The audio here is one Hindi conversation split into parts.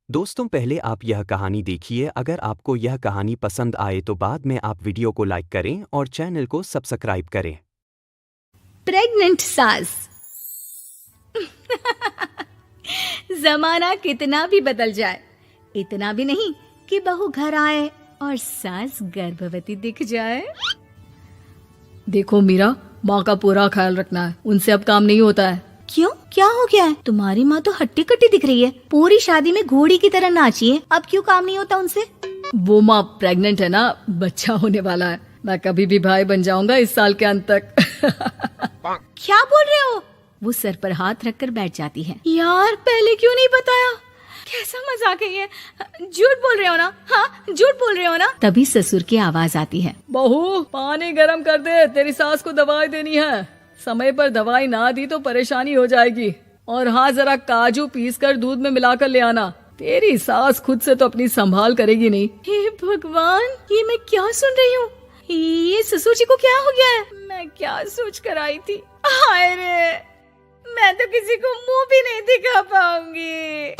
दोस्तों पहले आप यह कहानी देखिए। अगर आपको यह कहानी पसंद आए तो बाद में आप वीडियो को लाइक करें और चैनल को सब्सक्राइब करें। प्रेग्नेंट सास। जमाना कितना भी बदल जाए, इतना भी नहीं कि बहू घर आए और सास गर्भवती दिख जाए। देखो मीरा, माँ का पूरा ख्याल रखना है, उनसे अब काम नहीं होता है। क्यों, क्या हो गया है? तुम्हारी माँ तो हट्टी कट्टी दिख रही है, पूरी शादी में घोड़ी की तरह नाची है। अब क्यों काम नहीं होता उनसे? वो माँ प्रेग्नेंट है ना, बच्चा होने वाला है। मैं कभी भी भाई बन जाऊंगा इस साल के अंत तक। क्या बोल रहे हो? वो सर पर हाथ रखकर बैठ जाती है। यार पहले क्यों नहीं बताया? कैसा मजाक है ये? झूठ बोल रहे हो ना? हाँ, झूठ बोल रहे हो ना? तभी ससुर की आवाज आती है। बहू, पानी गरम कर दे, तेरी सास को दवाई देनी है। समय पर दवाई ना दी तो परेशानी हो जाएगी। और हाँ, जरा काजू पीस कर दूध में मिलाकर ले आना। तेरी सास खुद से तो अपनी संभाल करेगी नहीं। हे भगवान, ये मैं क्या सुन रही हूँ? ये ससुर जी को क्या हो गया है? मैं क्या सोच कर आई थी? हाय रे, मैं तो किसी को मुंह भी नहीं दिखा पाऊंगी।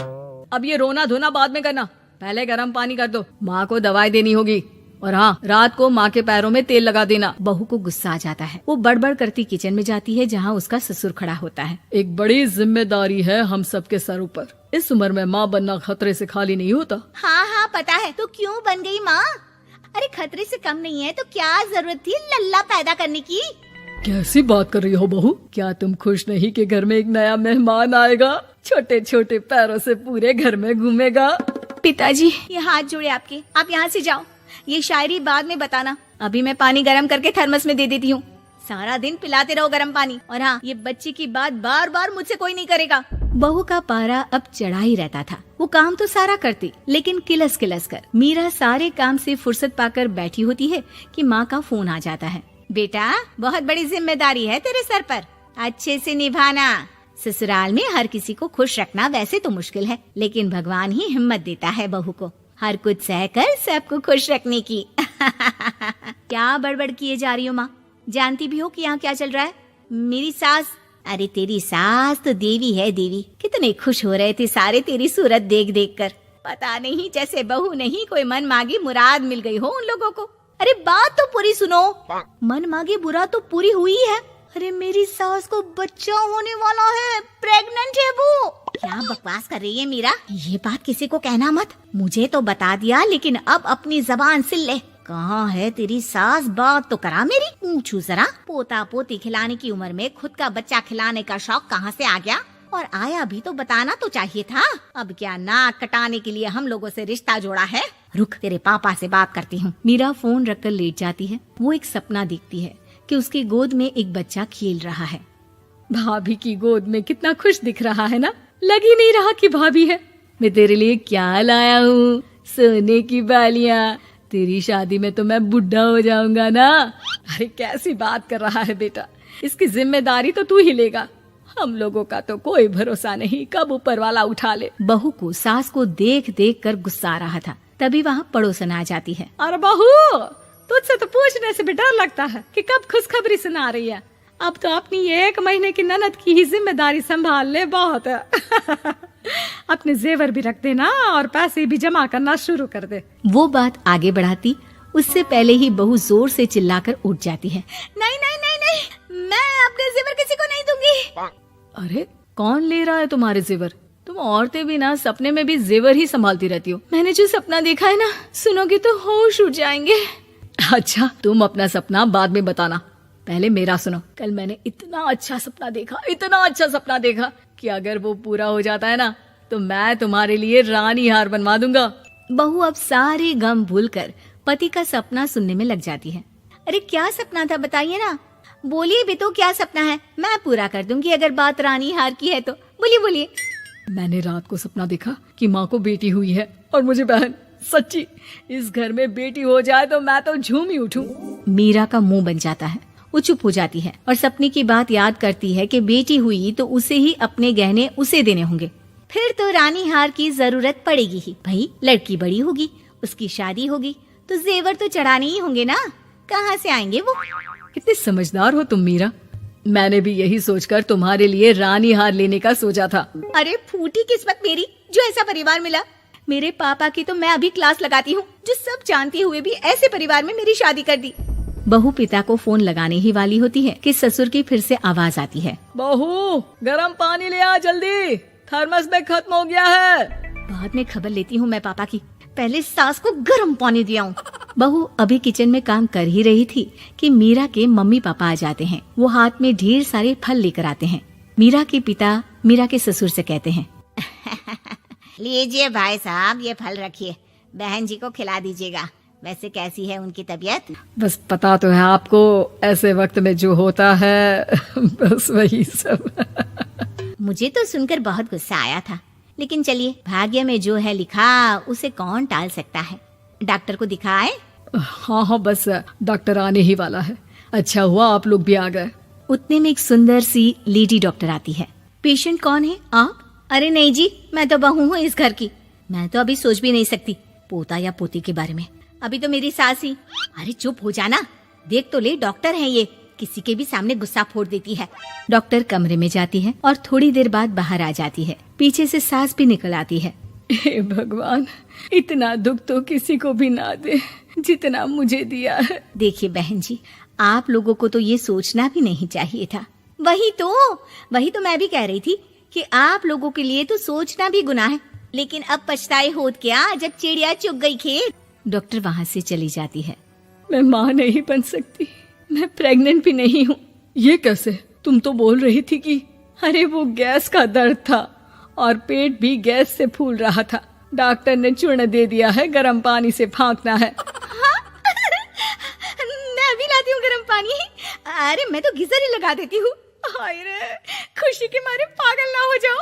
अब ये रोना धोना बाद में करना, पहले गर्म पानी कर दो। माँ को दवाई देनी होगी। और हाँ, रात को माँ के पैरों में तेल लगा देना। बहू को गुस्सा आ जाता है। वो बड़बड़ करती किचन में जाती है जहाँ उसका ससुर खड़ा होता है। एक बड़ी जिम्मेदारी है हम सबके सर ऊपर। इस उम्र में माँ बनना खतरे से खाली नहीं होता। हाँ हाँ पता है, तो क्यों बन गई माँ? अरे खतरे से कम नहीं है तो क्या जरूरत थी लल्ला पैदा करने की? कैसी बात कर रही हो बहू? क्या तुम खुश नहीं कि घर में एक नया मेहमान आएगा, छोटे छोटे पैरों से पूरे घर में घूमेगा? पिताजी, ये हाथ जोड़े आपके, आप यहाँ से जाओ। ये शायरी बाद में बताना, अभी मैं पानी गरम करके थर्मस में दे देती हूँ। सारा दिन पिलाते रहो गरम पानी। और हाँ, ये बच्ची की बात बार बार मुझसे कोई नहीं करेगा। बहू का पारा अब चढ़ा ही रहता था। वो काम तो सारा करती, लेकिन किलस किलस कर। मीरा सारे काम से फुर्सत पाकर बैठी होती है कि माँ का फोन आ जाता है। बेटा, बहुत बड़ी जिम्मेदारी है तेरे सर पर, अच्छे से निभाना। ससुराल में हर किसी को खुश रखना वैसे तो मुश्किल है, लेकिन भगवान ही हिम्मत देता है बहू को हर कुछ सहकर सबको खुश रखने की। क्या बड़बड़ किए जा रही हो माँ? जानती भी हो कि यहाँ क्या चल रहा है? मेरी सास, अरे तेरी सास तो देवी है देवी। कितने खुश हो रहे थे सारे तेरी सूरत देख देख कर। पता नहीं जैसे बहू नहीं कोई मन मांगी मुराद मिल गई हो उन लोगों को। अरे बात तो पूरी सुनो। मन मांगी बुरा तो पूरी हुई है। अरे मेरी सास को बच्चा होने वाला है, प्रेग्नेंट है वो। क्या बकवास कर रही है मीरा? ये बात किसी को कहना मत। मुझे तो बता दिया, लेकिन अब अपनी जबान सिल ले। कहाँ है तेरी सास? बात तो करा मेरी। पूछू जरा, पोता पोती खिलाने की उम्र में खुद का बच्चा खिलाने का शौक कहाँ से आ गया? और आया भी तो बताना तो चाहिए था। अब क्या नाक कटाने के लिए हम लोगों से रिश्ता जोड़ा है? रुक, तेरे पापा से बात करती हूँ। मीरा फोन रखकर लेट जाती है। वो एक सपना देखती है कि उसकी गोद में एक बच्चा खेल रहा है। भाभी की गोद में कितना खुश दिख रहा है ना, लग ही नहीं रहा कि भाभी है। मैं तेरे लिए क्या लाया हूँ, सोने की बालियाँ। तेरी शादी में तो मैं बुढ़ा हो जाऊंगा ना। अरे कैसी बात कर रहा है बेटा, इसकी जिम्मेदारी तो तू ही लेगा। हम लोगों का तो कोई भरोसा नहीं, कब ऊपर वाला उठा ले। बहू को सास को देख देख कर गुस्सा आ रहा था। तभी वहाँ पड़ोसन आ जाती है। अरे बहू, तुझसे तो पूछने से भी डर लगता है कि कब खुशखबरी सुना रही है। अब तो अपनी 1 महीने की ननद की ही जिम्मेदारी संभाल ले, बहुत है। अपने जेवर भी रख देना और पैसे भी जमा करना शुरू कर दे। वो बात आगे बढ़ाती उससे पहले ही बहू जोर से चिल्लाकर उठ जाती है। नहीं नहीं नहीं नहीं, मैं अपने जेवर किसी को नहीं दूंगी। अरे कौन ले रहा है तुम्हारे जेवर? तुम औरतें भी ना सपने में भी जेवर ही संभालती रहती हो। मैंने जो सपना देखा है ना, सुनोगे तो होश उड़ जाएंगे। अच्छा, तुम अपना सपना बाद में बताना, पहले मेरा सुनो। कल मैंने इतना अच्छा सपना देखा कि अगर वो पूरा हो जाता है ना तो मैं तुम्हारे लिए रानी हार बनवा दूंगा। बहू अब सारे गम भूलकर पति का सपना सुनने में लग जाती है। अरे क्या सपना था बताइए ना, बोलिए भी तो, क्या सपना है? मैं पूरा कर दूंगी अगर बात रानी हार की है तो। बोलिए बोलिए। मैंने रात को सपना देखा कि माँ को बेटी हुई है और मुझे बहन। सच्ची, इस घर में बेटी हो जाए तो मैं तो झूम ही उठूं। मीरा का मुंह बन जाता है। वो चुप हो जाती है और सपने की बात याद करती है कि बेटी हुई तो उसे ही अपने गहने उसे देने होंगे। फिर तो रानी हार की जरूरत पड़ेगी ही। भाई लड़की बड़ी होगी, उसकी शादी होगी तो जेवर तो चढ़ाने ही होंगे ना, कहाँ से आएंगे वो? कितनी समझदार हो तुम मीरा। मैंने भी यही सोचकर तुम्हारे लिए रानी हार लेने का सोचा था। अरे फूटी किस्मत मेरी जो ऐसा परिवार मिला। मेरे पापा की तो मैं अभी क्लास लगाती हूँ, जो सब जानते हुए भी ऐसे परिवार में मेरी शादी कर दी। बहू पिता को फोन लगाने ही वाली होती है कि ससुर की फिर से आवाज आती है, बहू गरम पानी ले आ जल्दी, थर्मस में खत्म हो गया है। बाद में खबर लेती हूँ मैं पापा की, पहले सास को गर्म पानी दिया हूँ। बहू अभी किचन में काम कर ही रही थी कि मीरा के मम्मी पापा आ जाते हैं। वो हाथ में ढेर सारे फल लेकर आते हैं। मीरा के पिता मीरा के ससुर से कहते हैं, लीजिए भाई साहब, ये फल रखिए, बहन जी को खिला दीजिएगा। वैसे कैसी है उनकी तबीयत? बस पता तो है आपको, ऐसे वक्त में जो होता है बस वही सब। मुझे तो सुनकर बहुत गुस्सा आया था, लेकिन चलिए, भाग्य में जो है लिखा उसे कौन टाल सकता है। डॉक्टर को दिखाए? हाँ हाँ, बस डॉक्टर आने ही वाला है। अच्छा हुआ आप लोग भी आ गए। उतने में एक सुंदर सी लेडी डॉक्टर आती है। पेशेंट कौन है आप? अरे नहीं जी, मैं तो बहू हूँ इस घर की। मैं तो अभी सोच भी नहीं सकती पोता या पोती के बारे में। अभी तो मेरी सास ही। अरे चुप हो जाना, देख तो ले, डॉक्टर है ये, किसी के भी सामने गुस्सा फोड़ देती है। डॉक्टर कमरे में जाती है और थोड़ी देर बाद बाहर आ जाती है। पीछे से सास भी निकल आती है। हे भगवान, इतना दुख तो किसी को भी ना दे जितना मुझे दिया है। देखिए बहन जी, आप लोगों को तो ये सोचना भी नहीं चाहिए था। वही तो मैं भी कह रही थी कि आप लोगों के लिए तो सोचना भी गुनाह है, लेकिन अब पछताए होत क्या जब चिड़िया चुग गई खेत। डॉक्टर वहाँ से चली जाती है। मैं माँ नहीं बन सकती, मैं प्रेग्नेंट भी नहीं हूँ। ये कैसे? तुम तो बोल रही थी कि अरे वो गैस का दर्द था और पेट भी गैस से फूल रहा था। डॉक्टर ने चूर्ण दे दिया है, गर्म पानी से फांकना है। मैं अभी लाती हूँ गर्म पानी। अरे मैं तो गीजर ही लगा देती हूँ। हाय रे, खुशी के मारे पागल ना हो जाओ।